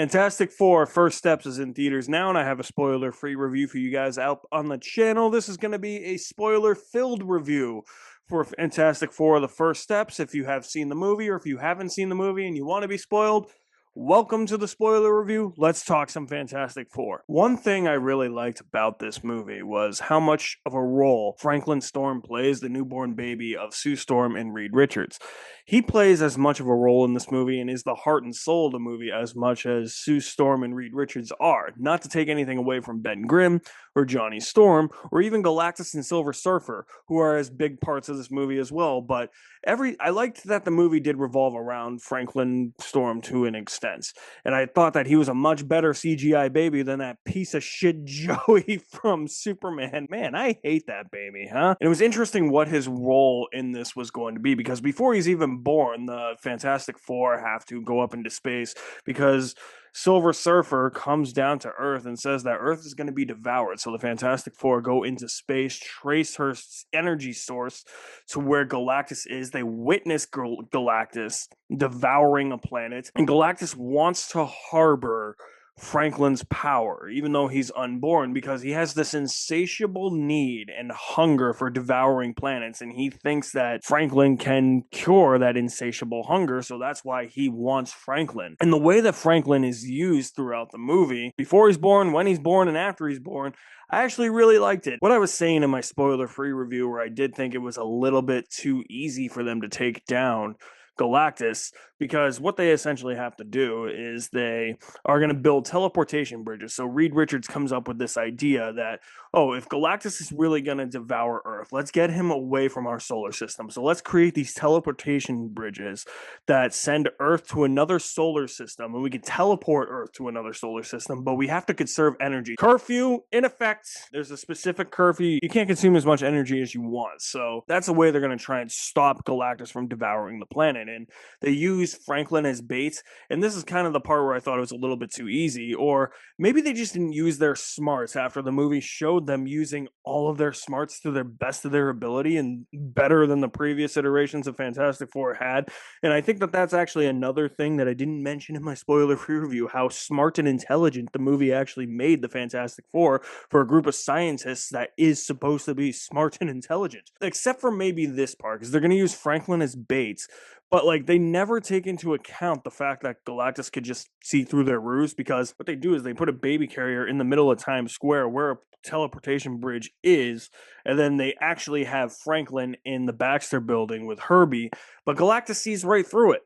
Fantastic Four First Steps is in theaters now, and I have a spoiler-free review for you guys out on the channel. This is going to be a spoiler-filled review for Fantastic Four The First Steps. If you have seen the movie, or if you haven't seen the movie and you want to be spoiled, welcome to the spoiler review. Let's talk some Fantastic Four. One thing I really liked about this movie was how much of a role Franklin Storm plays, the newborn baby of Sue Storm and Reed Richards. He plays as much of a role in this movie and is the heart and soul of the movie as much as Sue Storm and Reed Richards are. Not to take anything away from Ben Grimm or Johnny Storm or even Galactus and Silver Surfer, who are as big parts of this movie as well, but I liked that the movie did revolve around Franklin Storm to an extent. And I thought that he was a much better CGI baby than that piece of shit Joey from Superman. Man, I hate that baby, huh? And it was interesting what his role in this was going to be, because before he's even born, the Fantastic Four have to go up into space because Silver Surfer comes down to Earth and says that Earth is going to be devoured. So the Fantastic Four go into space, trace her energy source to where Galactus is. They witness Galactus devouring a planet, and Galactus wants to harbor Franklin's power, even though he's unborn, because he has this insatiable need and hunger for devouring planets, and he thinks that Franklin can cure that insatiable hunger, so that's why he wants Franklin. And the way that Franklin is used throughout the movie, before he's born, when he's born, and after he's born, I actually really liked it. What I was saying in my spoiler-free review, where I did think it was a little bit too easy for them to take down Galactus, because what they essentially have to do is they are going to build teleportation bridges. So Reed Richards comes up with this idea that, oh, if Galactus is really going to devour Earth, let's get him away from our solar system. So let's create these teleportation bridges that send Earth to another solar system, and we can teleport Earth to another solar system, but we have to conserve energy. Curfew in effect. There's a specific curfew. You can't consume as much energy as you want. So that's the way they're going to try and stop Galactus from devouring the planet. And they use Franklin as bait, and this is kind of the part where I thought it was a little bit too easy, or maybe they just didn't use their smarts after the movie showed them using all of their smarts to their best of their ability and better than the previous iterations of Fantastic Four had. And I think that that's actually another thing that I didn't mention in my spoiler-free review, how smart and intelligent the movie actually made the Fantastic Four for a group of scientists that is supposed to be smart and intelligent. Except for maybe this part, because they're going to use Franklin as bait, but like they never take into account the fact that Galactus could just see through their ruse, because what they do is they put a baby carrier in the middle of Times Square where a teleportation bridge is, and then they actually have Franklin in the Baxter building with Herbie, but Galactus sees right through it.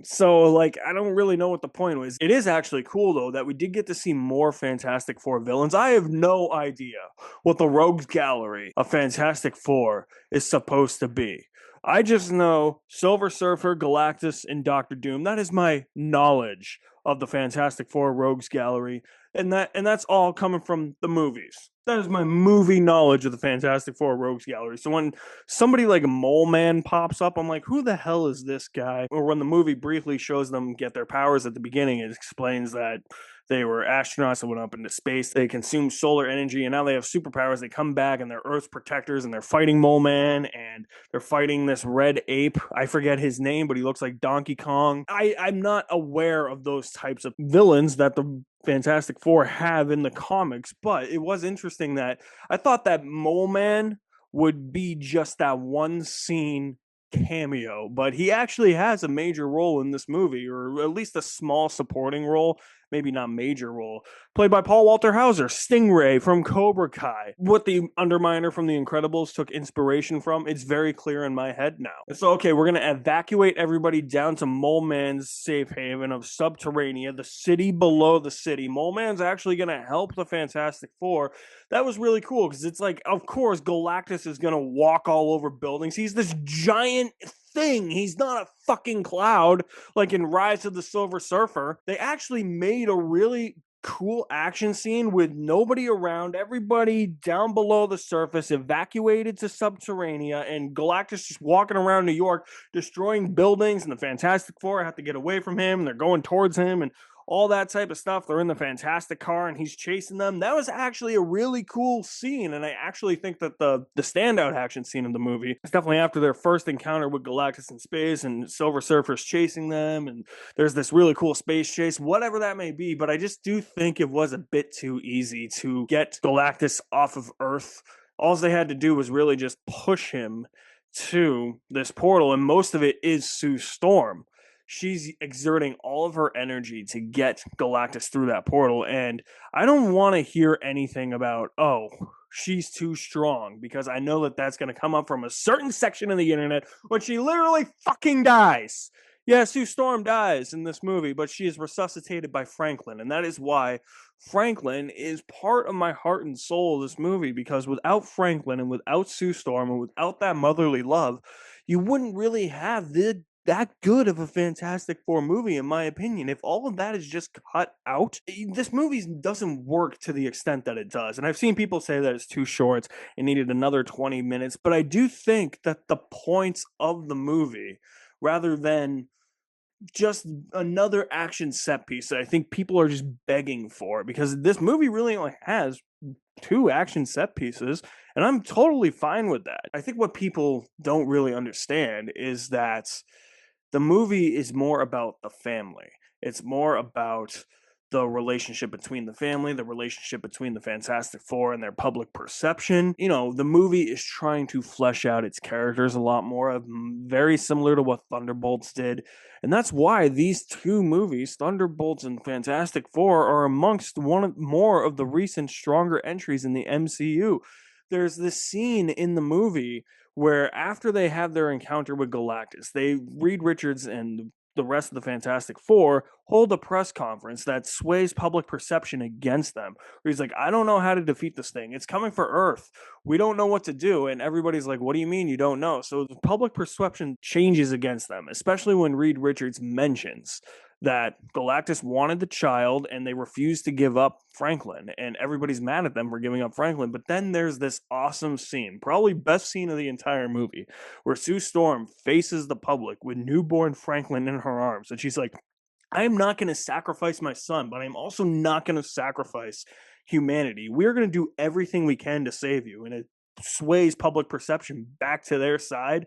So, like, I don't really know what the point was. It is actually cool, though, that we did get to see more Fantastic Four villains. I have no idea what the Rogues Gallery of Fantastic Four is supposed to be. I just know Silver Surfer, Galactus, and Doctor Doom. That is my knowledge of the Fantastic Four Rogues Gallery, and that's all coming from the movies. That is my movie knowledge of the Fantastic Four Rogues Gallery. So when somebody like Mole Man pops up, I'm like, who the hell is this guy? Or when the movie briefly shows them get their powers at the beginning, it explains that they were astronauts that went up into space. They consumed solar energy, and now they have superpowers. They come back, and they're Earth's protectors, and they're fighting Mole Man, and they're fighting this red ape. I forget his name, but he looks like Donkey Kong. I'm not aware of those types of villains that the Fantastic Four have in the comics, but it was interesting that I thought that Mole Man would be just that one scene cameo, but he actually has a major role in this movie, or at least a small supporting role, maybe not major role, played by Paul Walter Hauser, Stingray from Cobra Kai. What the Underminer from The Incredibles took inspiration from, it's very clear in my head now. So, okay, we're going to evacuate everybody down to Mole Man's safe haven of Subterranea, the city below the city. Mole Man's actually going to help the Fantastic Four. That was really cool, because it's like, of course, Galactus is going to walk all over buildings. He's this giant thing. He's not a fucking cloud like in Rise of the Silver Surfer. They actually made a really cool action scene with nobody around, everybody down below the surface, evacuated to Subterranea, and Galactus just walking around New York, destroying buildings, and the Fantastic Four have to get away from him, and they're going towards him, and all that type of stuff. They're in the fantastic car and he's chasing them. That was actually a really cool scene, and I actually think that the standout action scene of the movie is definitely after their first encounter with Galactus in space and Silver Surfer's chasing them, and there's this really cool space chase, whatever that may be. But I just do think it was a bit too easy to get Galactus off of Earth. All they had to do was really just push him to this portal, and most of it is Sue Storm. She's exerting all of her energy to get Galactus through that portal, and I don't want to hear anything about, oh, she's too strong, because I know that that's going to come up from a certain section of the internet when she literally fucking dies. Yeah, Sue Storm dies in this movie, but she is resuscitated by Franklin, and that is why Franklin is part of my heart and soul of this movie, because without Franklin and without Sue Storm and without that motherly love, you wouldn't really have that good of a Fantastic Four movie, in my opinion. If all of that is just cut out, this movie doesn't work to the extent that it does. And I've seen people say that it's too short, it needed another 20 minutes, but I do think that the points of the movie, rather than just another action set piece that I think people are just begging for, because this movie really only has two action set pieces, and I'm totally fine with that. I think what people don't really understand is that the movie is more about the family. It's more about the relationship between the family, the relationship between the Fantastic Four and their public perception. You know, the movie is trying to flesh out its characters a lot more, very similar to what Thunderbolts did. And that's why these two movies, Thunderbolts and Fantastic Four, are amongst more of the recent stronger entries in the MCU. There's this scene in the movie where after they have their encounter with Galactus, Reed Richards and the rest of the Fantastic Four hold a press conference that sways public perception against them. Where he's like, I don't know how to defeat this thing. It's coming for Earth. We don't know what to do. And everybody's like, what do you mean you don't know? So the public perception changes against them, especially when Reed Richards mentions that Galactus wanted the child and they refused to give up Franklin, and everybody's mad at them for giving up Franklin. But then there's this awesome scene, probably best scene of the entire movie, where Sue Storm faces the public with newborn Franklin in her arms, and she's like, I'm not going to sacrifice my son, but I'm also not going to sacrifice humanity. We're going to do everything we can to save you. And it sways public perception back to their side.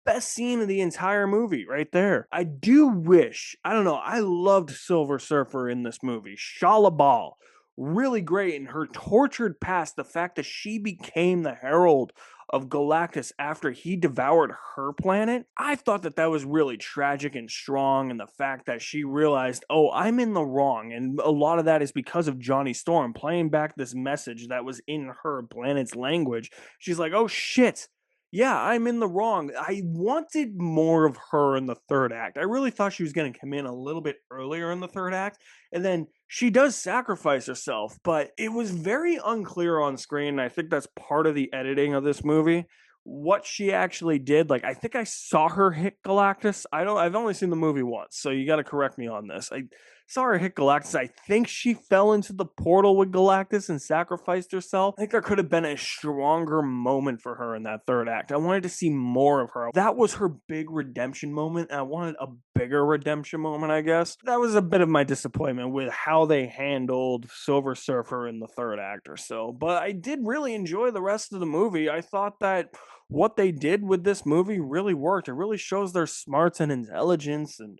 Best scene of the entire movie right there. I do wish, I don't know, I loved Silver Surfer in this movie. Shala Bal, really great. And her tortured past, the fact that she became the herald of Galactus after he devoured her planet, I thought that that was really tragic and strong. And the fact that she realized, oh, I'm in the wrong. And a lot of that is because of Johnny Storm playing back this message that was in her planet's language. She's like, oh shit, yeah, I'm in the wrong. I wanted more of her in the third act. I really thought she was going to come in a little bit earlier in the third act. And then she does sacrifice herself, but it was very unclear on screen. And I think that's part of the editing of this movie. What she actually did, like, I think I saw her hit Galactus. I've only seen the movie once, so you got to correct me on this. I saw her hit Galactus. I think she fell into the portal with Galactus and sacrificed herself. I think there could have been a stronger moment for her in that third act. I wanted to see more of her. That was her big redemption moment, and I wanted a bigger redemption moment, I guess. That was a bit of my disappointment with how they handled Silver Surfer in the third act or so. But I did really enjoy the rest of the movie. I thought that what they did with this movie really worked. It really shows their smarts and intelligence, and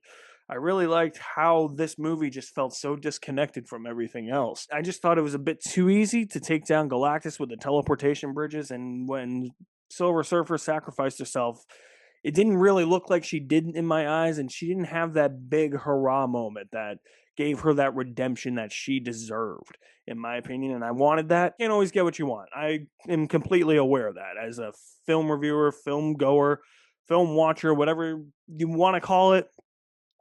I really liked how this movie just felt so disconnected from everything else. I just thought it was a bit too easy to take down Galactus with the teleportation bridges, and when Silver Surfer sacrificed herself, it didn't really look like she did in my eyes, and she didn't have that big hurrah moment that gave her that redemption that she deserved, in my opinion, and I wanted that. You can't always get what you want. I am completely aware of that. As a film reviewer, film goer, film watcher, whatever you want to call it,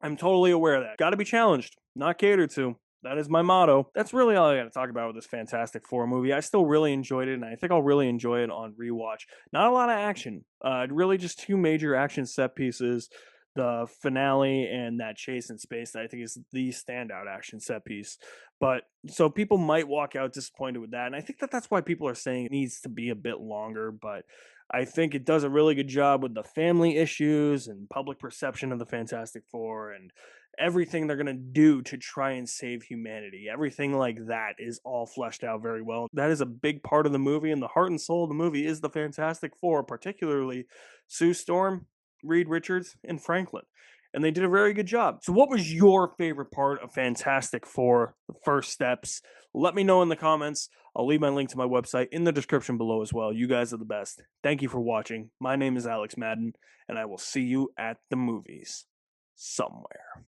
I'm totally aware of that. Got to be challenged, not catered to. That is my motto. That's really all I got to talk about with this Fantastic Four movie. I still really enjoyed it, and I think I'll really enjoy it on rewatch. Not a lot of action. Really just two major action set pieces. the finale and that chase in space that I think is the standout action set piece. But so people might walk out disappointed with that, and I think that that's why people are saying it needs to be a bit longer. But I think it does a really good job with the family issues and public perception of the Fantastic Four and everything they're going to do to try and save humanity. Everything like that is all fleshed out very well. That is a big part of the movie, and the heart and soul of the movie is the Fantastic Four, particularly Sue Storm, Reed Richards, and Franklin. And they did a very good job. So, what was your favorite part of Fantastic Four, the first steps? Let me know in the comments. I'll leave my link to my website in the description below as well. You guys are the best. Thank you for watching. My name is Alex Madden, and I will see you at the movies somewhere.